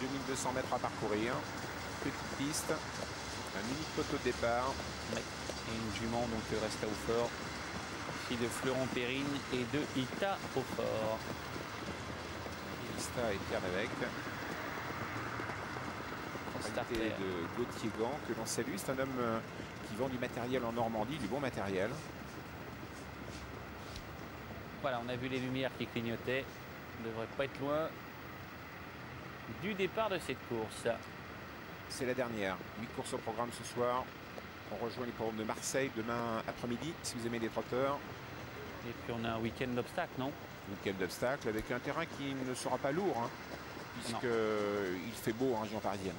2200 mètres à parcourir. Petite piste, un unique poteau de départ. Ouais. Et une jument, donc Resta au fort. Fille de Florent Perrine et de Ita au fort. Ista et Pierre Lévesque. Starter de Gauthier Gant que l'on salue. C'est un homme qui vend du matériel en Normandie, du bon matériel. Voilà, on a vu les lumières qui clignotaient. On ne devrait pas être loin du départ de cette course. C'est la dernière. 8 courses au programme ce soir. On rejoint les programmes de Marseille demain après-midi, si vous aimez les trotteurs. Et puis on a un week-end d'obstacles, non? Week-end d'obstacles avec un terrain qui ne sera pas lourd, hein, puisqu'il fait beau en région parisienne.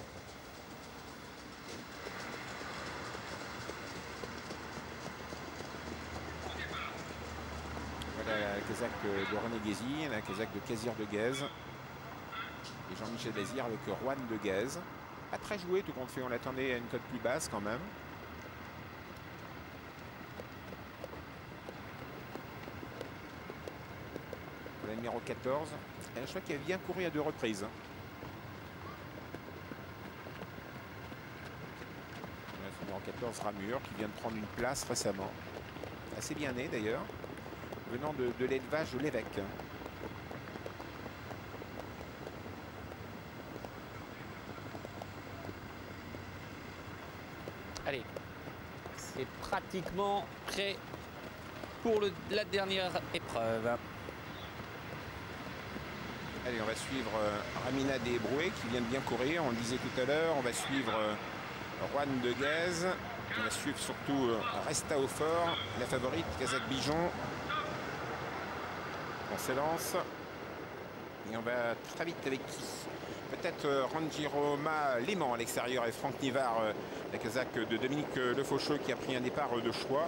Voilà la casaque de René Guézy, la casaque de Casir de Guèze. Et Jean-Michel Bazir avec Juan de Guèze. Pas très joué tout compte fait, on l'attendait à une cote plus basse quand même. La numéro 14. Et je crois qu'elle vient courir à 2 reprises. La numéro 14, Ramure, qui vient de prendre une place récemment. Assez bien né d'ailleurs. Venant de l'élevage de l'évêque. Allez, c'est pratiquement prêt pour la dernière épreuve. Allez, on va suivre Ramina Desbrouet qui vient de bien courir, on le disait tout à l'heure. On va suivre Juan de Guèze. On va suivre surtout Resta au fort, la favorite, Casaque Bijon. On s'élance. Et on va très vite avec qui? Peut-être Ranjiroma Léman à l'extérieur et Franck Nivard, la casaque de Dominique Le Faucheux qui a pris un départ de choix.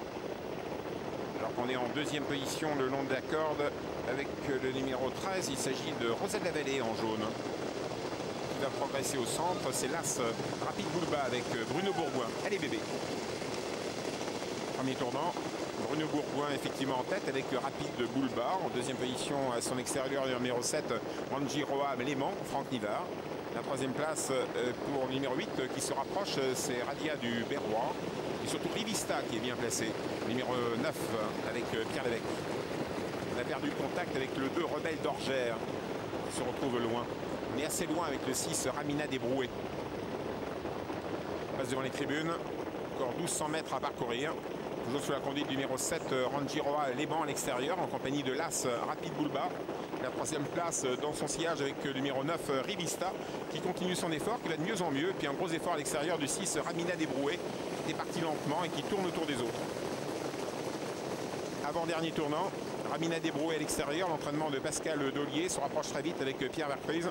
Alors qu'on est en deuxième position le long de la corde avec le numéro 13. Il s'agit de Rosa de la Vallée en jaune qui va progresser au centre. C'est l'As Rapide Boulba avec Bruno Bourgoin. Allez bébé. Premier tournant. Bruno Bourgoin effectivement en tête avec Rapide Boulba. En deuxième position à son extérieur le numéro 7 Ranjiroa Léman, Franck Nivard. La troisième place pour le numéro 8 qui se rapproche, c'est Radia du Berrois. Et surtout Rivista qui est bien placé. Numéro 9 avec Pierre Lévesque. On a perdu le contact avec le 2 Rebelle d'Orgère qui se retrouve loin. On est assez loin avec le 6 Ramina Desbrouet. On passe devant les tribunes. Encore 1200 mètres à parcourir. Toujours sous la conduite du numéro 7 Ranjiroa Léman à l'extérieur en compagnie de l'As Rapide Boulba. La troisième place dans son sillage avec le numéro 9 Rivista qui continue son effort, qui va de mieux en mieux. Puis un gros effort à l'extérieur du 6 Ramina Desbrouet qui est parti lentement et qui tourne autour des autres. Avant-dernier tournant, Ramina Desbrouet à l'extérieur. L'entraînement de Pascal Dollier se rapproche très vite avec Pierre Verprise.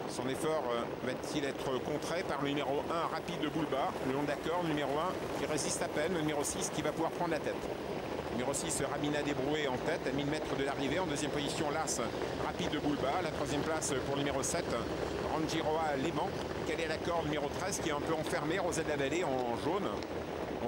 Son effort va-t-il être contré par le numéro 1 Rapide Boulba, le long d'accord, le numéro 1 qui résiste à peine, le numéro 6 qui va pouvoir prendre la tête. Numéro 6 Ramina Desbrouet en tête à 1000 mètres de l'arrivée. En deuxième position l'As Rapide Boulba. La troisième place pour le numéro 7 Ranjiroa Léman. Quel est l'accord numéro 13 qui est un peu enfermé, Rosa de la Vallée en jaune.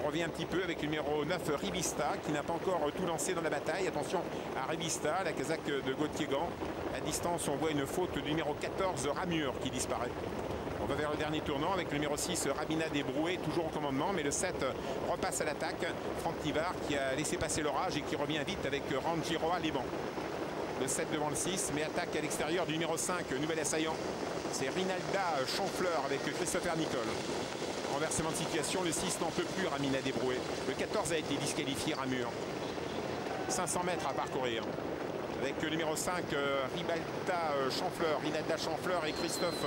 On revient un petit peu avec le numéro 9 Rivista qui n'a pas encore tout lancé dans la bataille. Attention à Rivista, la casaque de Gauthier Gant. À distance, on voit une faute du numéro 14 Ramure qui disparaît. On va vers le dernier tournant avec le numéro 6 Ramina Desbrouet, toujours au commandement, mais le 7 repasse à l'attaque. Franck Nivard qui a laissé passer l'orage et qui revient vite avec Ranjiroa Léman. Le 7 devant le 6, mais attaque à l'extérieur du numéro 5, nouvel assaillant. C'est Rinalda Chanfleur avec Christopher Nicole. Renversement de situation, le 6 n'en peut plus Ramina Desbrouet. Le 14 a été disqualifié Ramure. 500 mètres à parcourir. Avec le numéro 5, Rinalda Chanfleur et Christophe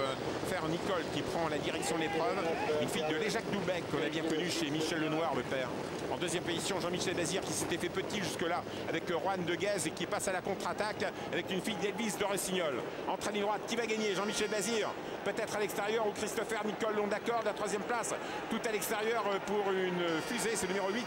Nicole qui prend la direction de l'épreuve. Une fille de Léjac Doubec qu'on a bien connue chez Michel Lenoir, le père. En deuxième position, Jean-Michel Bazir qui s'était fait petit jusque-là avec Juan de Guèze et qui passe à la contre-attaque avec une fille d'Elvis de Rossignol. Entre ligne droite, qui va gagner? Jean-Michel Bazir, peut-être à l'extérieur, ou Christopher Nicole long d'accord. La troisième place, tout à l'extérieur pour une fusée, c'est le numéro 8,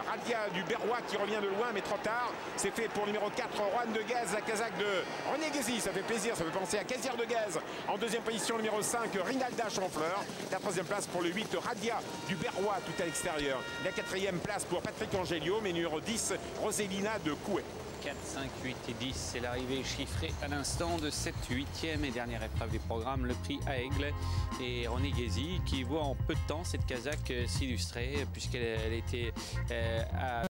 Radia du Berrois qui revient de loin, mais trop tard. C'est fait pour le numéro 4, Juan de Guèze, la casaque de René Guézy. Ça fait plaisir, ça fait penser à Casir de Guèze. En deuxième position, numéro 5, Rinalda Chanfleur. La troisième place pour le 8, Radia du Berrois, tout à l'extérieur. La quatrième place pour Patrick Angélio, mais numéro 10, Roselina de Couet. 4, 5, 8 et 10. C'est l'arrivée chiffrée à l'instant de cette 8e et dernière épreuve du programme, le prix à Aigle. Et Ronnie Ghesi qui voit en peu de temps cette Kazakh s'illustrer puisqu'elle était à